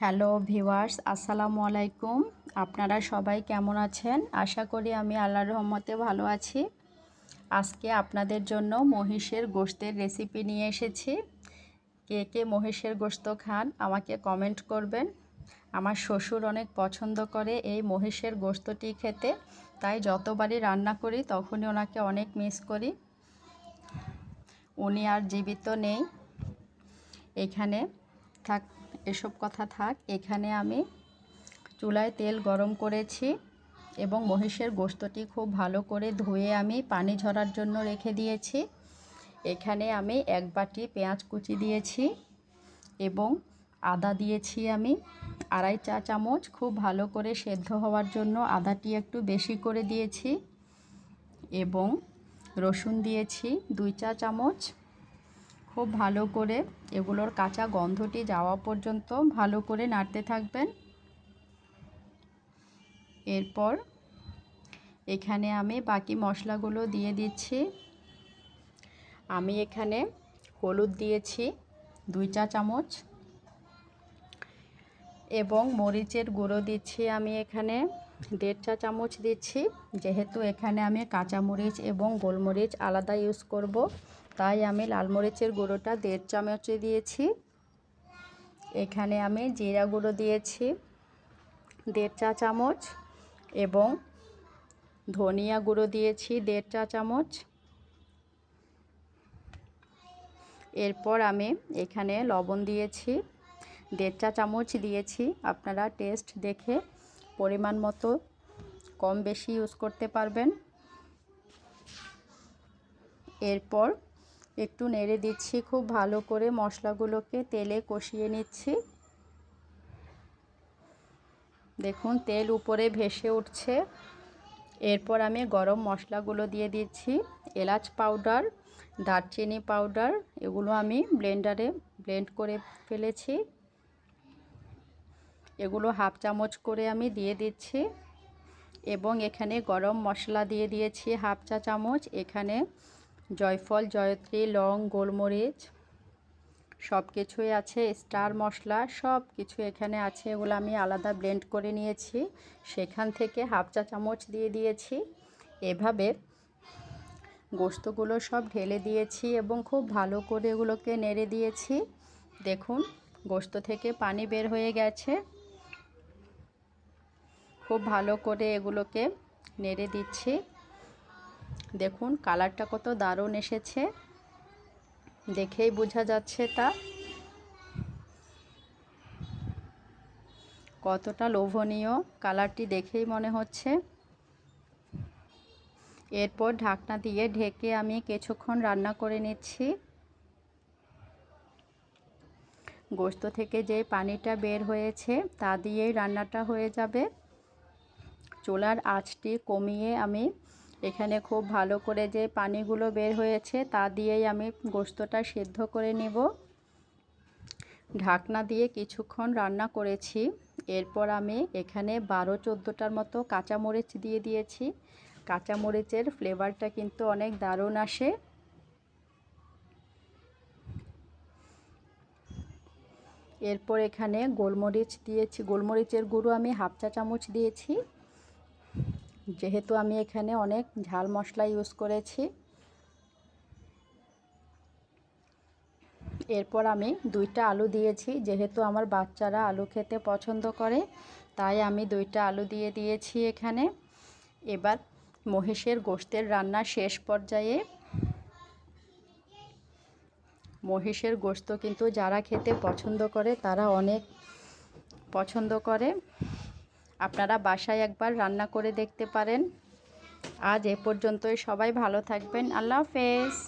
Hello viewers, আসসালামু আলাইকুম। আপনারা সবাই কেমন আছেন? আশা করি আমি আল্লাহর রহমতে ভালো আছি। আজকে আপনাদের জন্য মহিষের গোশতের রেসিপি নিয়ে এসেছি। কে কে মহিষের গোশত খান আমাকে কমেন্ট করবেন। আমার শ্বশুর অনেক পছন্দ করে এই মহিষের গোশতটি খেতে, তাই যতবারই রান্না করি তখনই ওনাকে অনেক মিস করি। উনি আর জীবিত নেই। এখানে থাক, এসব কথা থাক। এখানে আমি চুলায় তেল গরম করেছি এবং মহিষের গোশতটি খুব ভালো করে ধুয়ে আমি পানি ঝরার জন্য রেখে দিয়েছি। এখানে আমি 1 বাটি পেঁয়াজ কুচি দিয়েছি এবং আদা দিয়েছি আমি 2.5 চা চামচ। খুব ভালো করে সেদ্ধ হওয়ার জন্য আদাটি একটু বেশি করে দিয়েছি এবং রসুন দিয়েছি 2 চা চামচ। খুব ভালো করে এগুলোর কাঁচা গন্ধটি যাওয়া পর্যন্ত ভালো করে নাড়তে থাকবেন। এরপর এখানে আমি বাকি মশলাগুলো দিয়ে দিচ্ছি। আমি এখানে হলুদ দিয়েছি 2 চা চামচ এবং মরিচের গুঁড়ো দিচ্ছি আমি এখানে 1.5 চা চামচ দিচ্ছি। যেহেতু এখানে আমি কাঁচা মরিচ এবং গোলমরিচ আলাদা ইউজ করব, তাই আমি লাল মরিচের গুঁড়োটা 1.5 চামচ দিয়েছি। এখানে আমি জিরা গুঁড়ো দিয়েছি 1.5 চা চামচ এবং ধনিয়া গুঁড়ো দিয়েছি 1.5 চা চামচ। এরপর আমি এখানে লবণ দিয়েছি 1.5 চা চামচ দিয়েছি। আপনারা টেস্ট দেখে পরিমাণ মতো কম বেশি ইউজ করতে পারবেন। এরপর একটু নেড়ে দিচ্ছি, খুব ভালো করে মশলাগুলোকে তেলে কষিয়ে নিচ্ছি। দেখুন তেল উপরে ভেসে উঠছে। এরপর আমি গরম মশলাগুলো দিয়ে দিচ্ছি। এলাচ পাউডার, দারচিনি পাউডার, এগুলো আমি ব্লেন্ডারে ব্লেন্ড করে ফেলেছি। এগুলো 1/2 চামচ করে আমি দিয়ে দিচ্ছি এবং এখানে গরম মশলা দিয়ে দিয়েছি 1/2 চা চামচ। এখানে জয়ফল, জয়ত্রী, লং, গোলমরিচ সব কিছুই আছে, স্টার মশলা সব কিছু এখানে আছে। এগুলো আমি আলাদা ব্লেন্ড করে নিয়েছি, সেখান থেকে 1/2 চা চামচ দিয়ে দিয়েছি। এভাবে গোশতগুলো সব ঢেলে দিয়েছি এবং খুব ভালো করে এগুলোকে নেড়ে দিয়েছি। দেখুন গোশত থেকে পানি বের হয়ে গেছে। খুব ভালো করে এগুলোকে নেড়ে দিচ্ছি। দেখুন কালারটা কত দারুণ এসেছে, দেখেই বোঝা যাচ্ছে তা কতটা লোভনীয়। কালারটি দেখেই মনে হচ্ছে। এরপর ঢাকনা দিয়ে ঢেকে আমি কিছুক্ষণ রান্না করে নিচ্ছি। গোশত থেকে যে পানিটা বের হয়েছে তা দিয়েই রান্নাটা হয়ে যাবে। চুলার আঁচটি কমিয়ে আমি এখানে খুব ভালো করে যে পানিগুলো বের হয়েছে তা দিয়েই আমি গোশতটা সিদ্ধ করে নেব। ঢাকনা দিয়ে কিছুক্ষণ রান্না করেছি। এরপর আমি এখানে 12-14টার মতো কাঁচামরিচ দিয়ে দিয়েছি। কাঁচামরিচের ফ্লেভারটা কিন্তু অনেক দারুণ আসে। এরপর এখানে গোলমরিচ দিয়েছি, গোলমরিচের গুঁড়ো আমি 1/2 চা চামচ দিয়েছি, যেহেতু আমি এখানে অনেক ঝাল মশলা ইউজ করেছি। এরপর আমি 2টা আলু দিয়েছি, যেহেতু আমার বাচ্চারা আলু খেতে পছন্দ করে, তাই আমি 2টা আলু দিয়ে দিয়েছি এখানে। এবার মহিষের গোশতের রান্না শেষ পর্যায়ে। মহিষের গোশত কিন্তু যারা খেতে পছন্দ করে তারা অনেক পছন্দ করে। আপনারা বাসায় একবার রান্না করে দেখতে পারেন। আজ এ পর্যন্তই। সবাই ভালো থাকবেন। আল্লাহ হাফেজ।